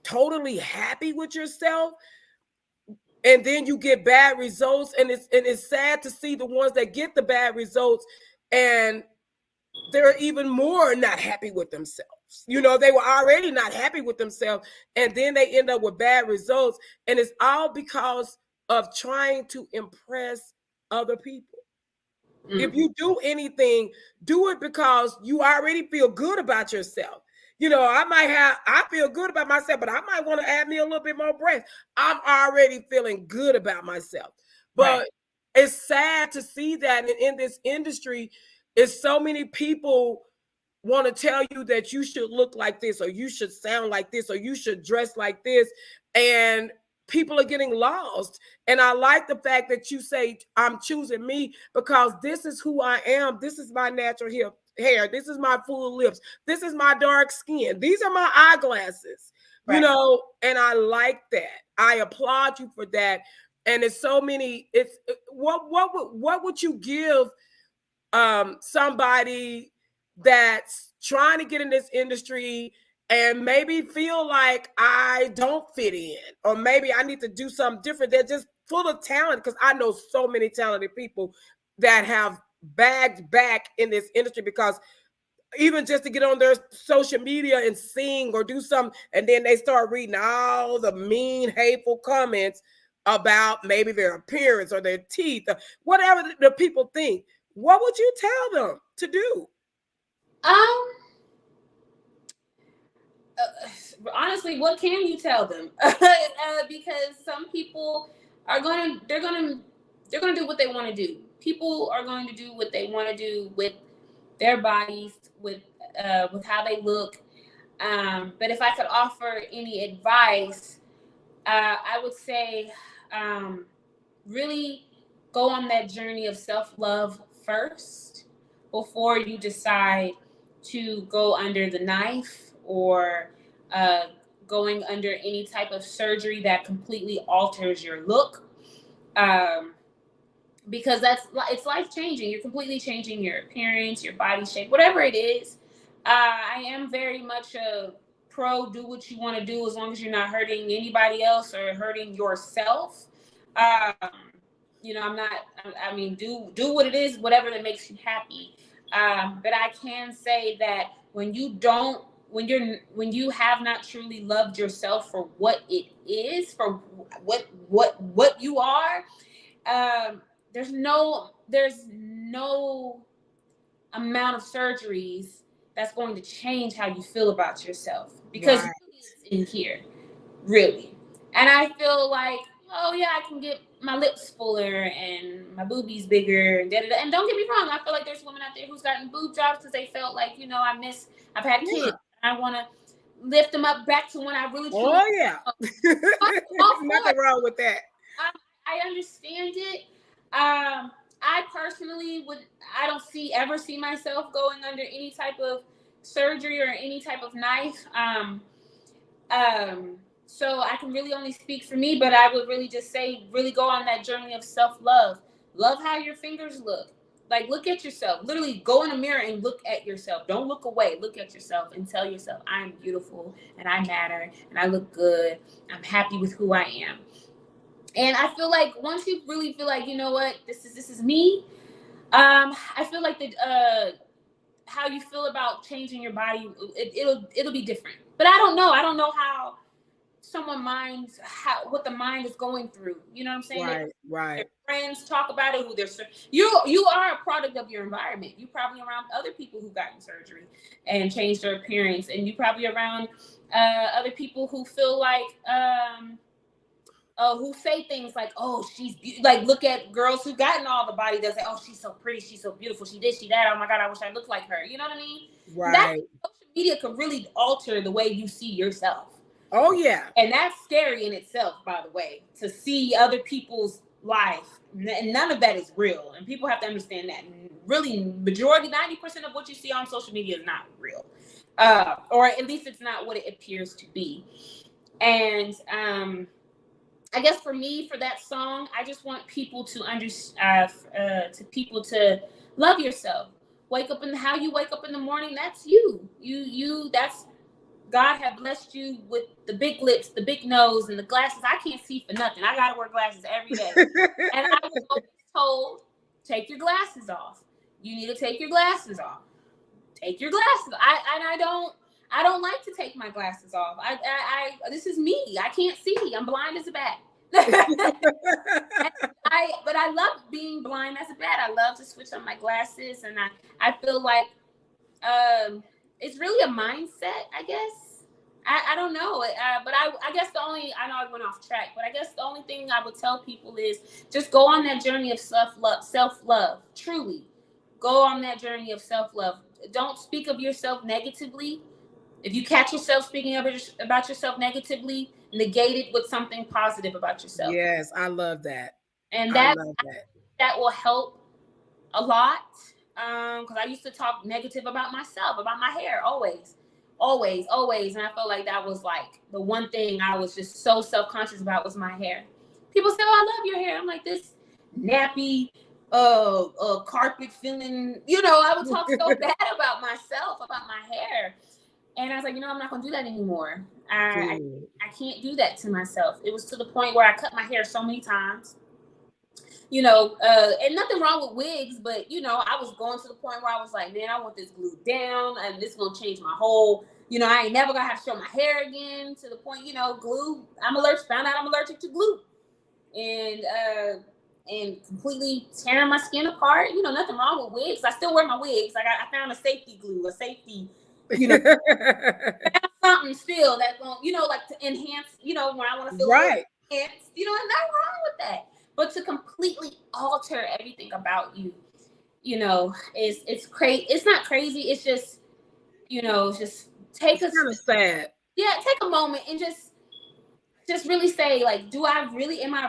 totally happy with yourself, and then you get bad results, and it's sad to see the ones that get the bad results and they're even more not happy with themselves. You know, they were already not happy with themselves, and then they end up with bad results, and it's all because of trying to impress other people. If you do anything, do it because you already feel good about yourself. You know, I feel good about myself, but I might want to add me a little bit more breast. I'm already feeling good about myself. But it's sad to see that in this industry, it's so many people want to tell you that you should look like this, or you should sound like this, or you should dress like this. And people are getting lost. And I like the fact that you say, I'm choosing me because this is who I am. This is my natural hair. This is my full lips. This is my dark skin. These are my eyeglasses, you know, and I like that. I applaud you for that. And it's so many, what would you give somebody that's trying to get in this industry and maybe feel like I don't fit in, or maybe I need to do something different? They're just full of talent, because I know so many talented people that have bagged back in this industry, because even just to get on their social media and sing or do something, and then they start reading all the mean, hateful comments about maybe their appearance or their teeth, or whatever the people think. What would you tell them to do? Honestly, what can you tell them? Because some people are they're gonna do what they want to do. People are going to do what they want to do with their bodies, with how they look. But if I could offer any advice, I would say, really go on that journey of self-love first before you decide to go under the knife, or going under any type of surgery that completely alters your look. Because it's life-changing. You're completely changing your appearance, your body shape, whatever it is. I am very much a pro, do what you want to do as long as you're not hurting anybody else or hurting yourself. You know, I mean, do what it is, whatever that makes you happy. But I can say that when you have not truly loved yourself for what it is, for what you are, there's no amount of surgeries that's going to change how you feel about yourself, because it's in here, really. And I feel like, oh yeah, I can get my lips fuller and my boobies bigger, and da-da-da. And don't get me wrong, I feel like there's women out there who's gotten boob jobs because they felt like, you know, I've had kids. I want to lift them up back to when I really truly. Oh yeah, nothing wrong with that. I understand it. I personally I don't ever see myself going under any type of surgery or any type of knife. So I can really only speak for me, but I would really just say, really go on that journey of self-love. Love how your fingers look. Like, look at yourself. Literally go in a mirror and look at yourself. Don't look away. Look at yourself and tell yourself, I'm beautiful and I matter and I look good. I'm happy with who I am. And I feel like once you really feel like, you know what, this is me. I feel like how you feel about changing your body, it'll be different. But I don't know. I don't know how someone minds what the mind is going through. You know what I'm saying? Right. Their friends talk about it. You are a product of your environment. You probably around other people who've gotten surgery and changed their appearance, and you probably around other people who feel like who say things like, "Oh, like." Look at girls who've gotten all the body. They'll say, "Oh, she's so pretty. She's so beautiful. She this, she that. Oh my God, I wish I looked like her." You know what I mean? Right. Social media could really alter the way you see yourself. Oh yeah. And that's scary in itself, by the way, to see other people's life. And none of that is real. And people have to understand that. Really, majority, 90% of what you see on social media is not real. Or at least it's not what it appears to be. And I guess for me, for that song, I just want people to to love yourself. Wake up how you wake up in the morning, that's you. That's God had blessed you with the big lips, the big nose, and the glasses. I can't see for nothing. I gotta wear glasses every day. And I was always told, take your glasses off. You need to take your glasses off. Take your glasses. I don't like to take my glasses off. This is me. I can't see. I'm blind as a bat. But I love being blind as a bat. I love to switch on my glasses, and I feel like it's really a mindset, I guess. I don't know, but I guess I know I went off track, but I guess the only thing I would tell people is just go on that journey of self-love, truly. Go on that journey of self-love. Don't speak of yourself negatively. If you catch yourself speaking about yourself negatively, negate it with something positive about yourself. Yes, I love that. And that will help a lot. Because I used to talk negative about myself, about my hair, always. And I felt like that was like the one thing I was just so self-conscious about was my hair. People say, "Oh, I love your hair." I'm like, this nappy, carpet feeling, I would talk so bad about myself, about my hair. And I was like, I'm not gonna do that anymore. I can't do that to myself. It was to the point where I cut my hair so many times. And nothing wrong with wigs, but I was going to the point where I was like, man, I want this glued down, and this is gonna change my whole, I ain't never gonna have to show my hair again. To the point, glue. Found out I'm allergic to glue, and completely tearing my skin apart. Nothing wrong with wigs. I still wear my wigs. I found a safety glue, something still that's going, like to enhance, when I want to feel right. Enhanced, and nothing wrong with that. But to completely alter everything about you, it's crazy. It's not crazy. It's just, just take it's kind of sad. Yeah, take a moment and just really say, like, am I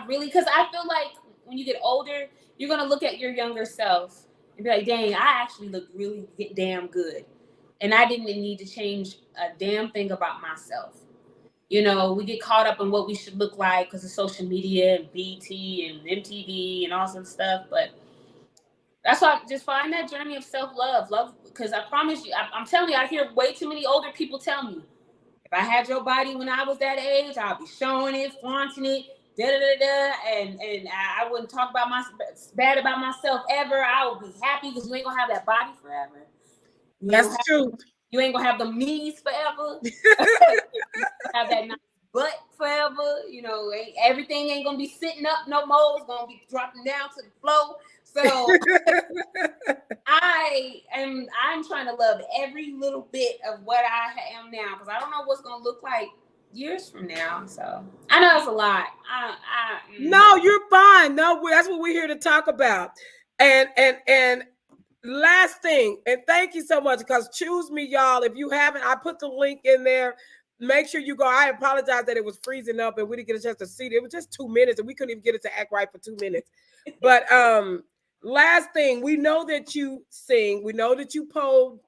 really? Because I feel like when you get older, you're gonna look at your younger self and be like, dang, I actually look really damn good, and I didn't need to change a damn thing about myself. We get caught up in what we should look like because of social media and BT and MTV and all some stuff. But that's why just find that journey of self-love. Because I promise you, I'm telling you, I hear way too many older people tell me, if I had your body when I was that age, I'll be showing it, flaunting it, and I wouldn't talk bad about myself ever. I would be happy because you ain't going to have that body forever. That's true. You ain't gonna have the knees forever. Have that nice butt forever. Everything ain't gonna be sitting up no more. It's gonna be dropping down to the floor. So I'm trying to love every little bit of what I am now, because I don't know what's gonna look like years from now. So I know it's a lot. No, you're fine. No, that's what we're here to talk about. And last thing, and thank you so much, because choose me, y'all. If you haven't, I put the link in there. Make sure you go. I apologize that it was freezing up and we didn't get a chance to see it. It was just 2 minutes and we couldn't even get it to act right for 2 minutes. But last thing, we know that you sing. We know that you pole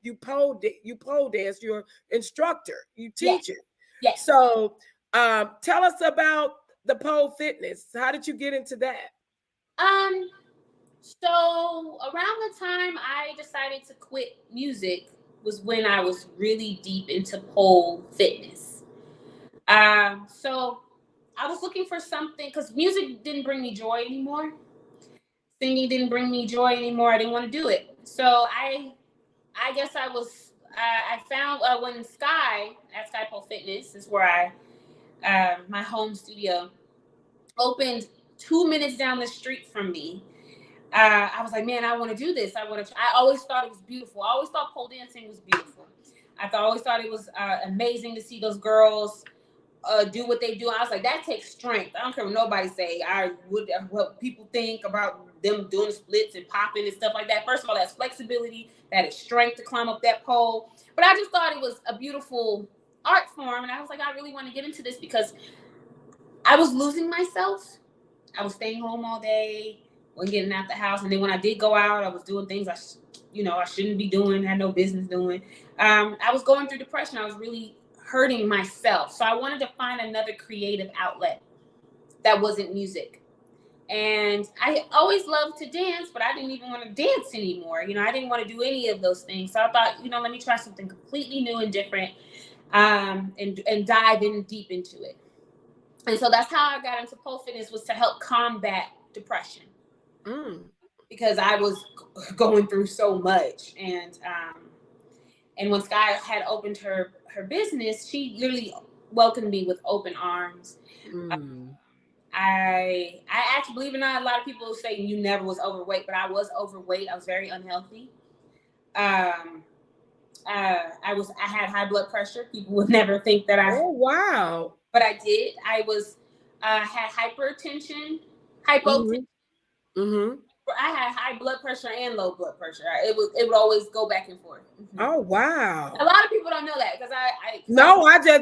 dance. You're instructor. You teach it. Yes. So Tell us about the pole fitness. How did you get into that? So around the time I decided to quit music was when I was really deep into pole fitness. So I was looking for something because music didn't bring me joy anymore. Singing didn't bring me joy anymore. I didn't want to do it. So I guess I found when Sky Pole Fitness is where my home studio opened 2 minutes down the street from me. I was like, man, I want to do this. I always thought it was beautiful. I always thought pole dancing was beautiful. Always thought it was amazing to see those girls do what they do. I was like, that takes strength. I don't care what nobody say. What people think about them doing splits and popping and stuff like that. First of all, that's flexibility, that is strength to climb up that pole. But I just thought it was a beautiful art form, and I was like, I really want to get into this because I was losing myself. I was staying home all day, wasn't getting out the house, and then when I did go out, I was doing things I shouldn't be doing, had no business doing. I was going through depression. I was really hurting myself. So I wanted to find another creative outlet that wasn't music. And I always loved to dance, but I didn't even want to dance anymore. I didn't want to do any of those things. So I thought, let me try something completely new and different, and dive in deep into it. And so that's how I got into pole fitness, was to help combat depression. Because I was going through so much. And when Sky had opened her business, she literally welcomed me with open arms. I actually, believe it or not, a lot of people say you never was overweight, but I was overweight. I was very unhealthy. I had high blood pressure. People would never think that Oh, wow. But I did. I had hypertension, hypotension. I had high blood pressure and low blood pressure. It would always go back and forth. Oh, wow. A lot of people don't know that because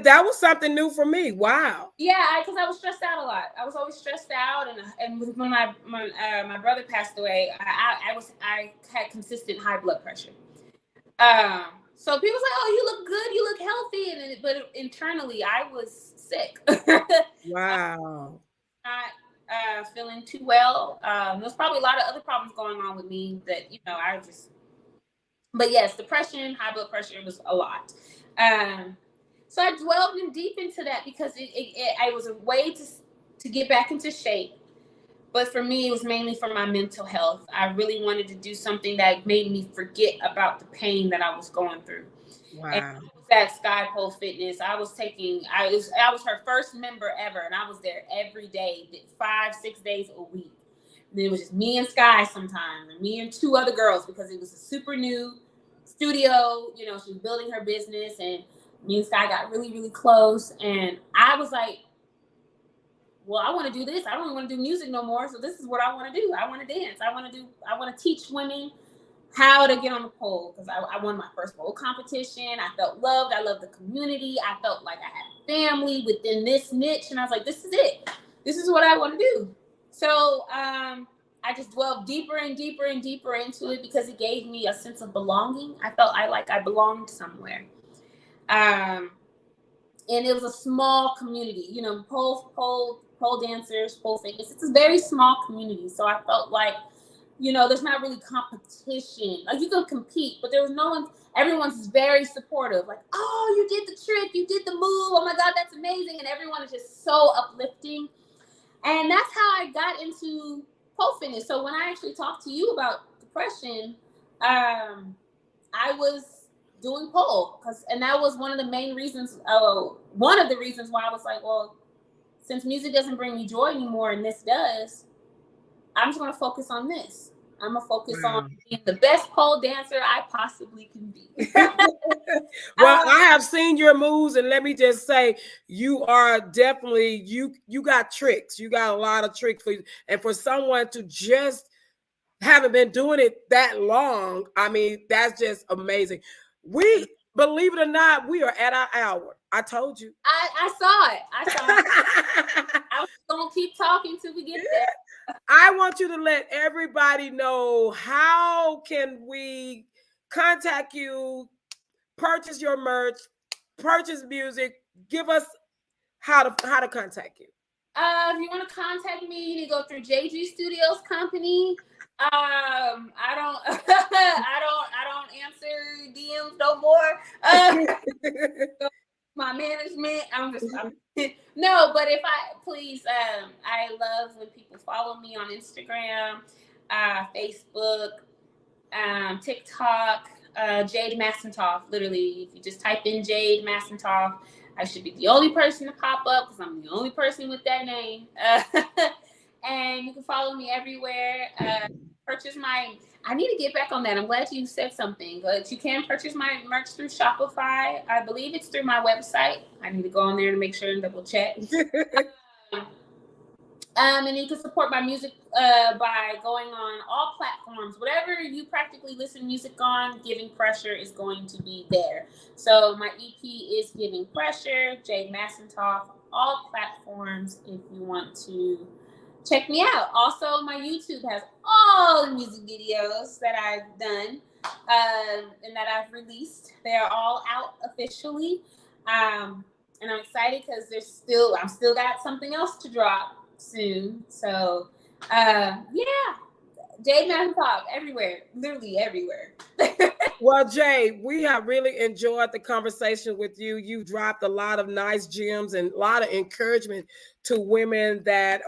that was something new for me. Wow. Yeah, because I was stressed out a lot. I was always stressed out, and when my brother passed away, I had consistent high blood pressure. So people was like, "Oh, you look good, you look healthy," but internally, I was sick. Wow. Not feeling too well. There's probably a lot of other problems going on with me that But yes, depression, high blood pressure, it was a lot. So I dwelled in deep into that because it was a way to get back into shape. But for me, it was mainly for my mental health. I really wanted to do something that made me forget about the pain that I was going through. Wow. And at Sky Pole Fitness, I was her first member ever, and I was there every day, 5-6 days a week. And it was just me and Sky sometimes, and me and 2 other girls, because it was a super new studio. She was building her business, and me and Sky got really, really close. And I was like, well, I want to do this. I don't want to do music no more. So this is what I want to do. I want to dance. I want to teach women how to get on the pole, because I won my first pole competition. I felt loved. I loved the community. I felt like I had family within this niche. And I was like, this is it. This is what I want to do. So I just dwelled deeper and deeper and deeper into it because it gave me a sense of belonging. I felt I belonged somewhere. And it was a small community, pole dancers, pole fitness. It's a very small community. So I felt like, there's not really competition. Like, you can compete, but there was no one. Everyone's very supportive. Like, oh, you did the trick, you did the move. Oh my God, that's amazing. And everyone is just so uplifting. And that's how I got into pole fitness. So when I actually talked to you about depression, I was doing pole, and that was one of the main reasons. One of the reasons why I was like, well, since music doesn't bring me joy anymore, and this does, I'm just going to focus on this. I'm going to focus on being the best pole dancer I possibly can be. Well, I have seen your moves, and let me just say, you are definitely, you got tricks. You got a lot of tricks for you. And for someone to just haven't been doing it that long, I mean, that's just amazing. We, believe it or not, we are at our hour. I told you. I saw it. I was going to keep talking till we get there. I want you to let everybody know, how can we contact you, purchase your merch, purchase music, give us how to contact you. If you want to contact me, you need to go through JG Studios Company. I don't I don't answer DMs no more. My management. No, but if I please, I love when people follow me on Instagram, Facebook, TikTok, Jade Massentoff. Literally, if you just type in Jade Massentoff, I should be the only person to pop up because I'm the only person with that name. And you can follow me everywhere. Purchase my. I need to get back on that. I'm glad you said something. But you can purchase my merch through Shopify. I believe it's through my website. I need to go on there to make sure and double check. And you can support my music by going on all platforms. Whatever you practically listen to music on, Giving Pressure is going to be there. So my EP is Giving Pressure, Jade Massentoff, all platforms if you want to check me out. Also, my YouTube has all the music videos that I've done and that I've released. They're all out officially. And I'm excited because I'm still got something else to drop soon. So yeah, Jade Massentoff everywhere, literally everywhere. Well, Jay, we have really enjoyed the conversation with you. You dropped a lot of nice gems and a lot of encouragement to women that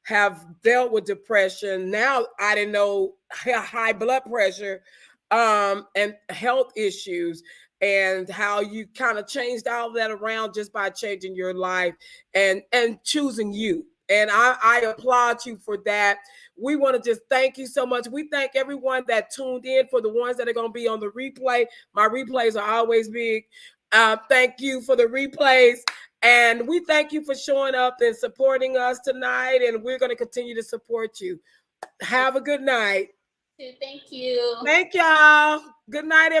have dealt with depression. Now, I didn't know high blood pressure and health issues, and how you kind of changed all of that around just by changing your life and choosing you. And I applaud you for that. We want to just thank you so much. We thank everyone that tuned in. For the ones that are going to be on the replay, my replays are always big. Thank you for the replays. And we thank you for showing up and supporting us tonight. And we're going to continue to support you. Have a good night. Thank you. Thank y'all. Good night, everyone.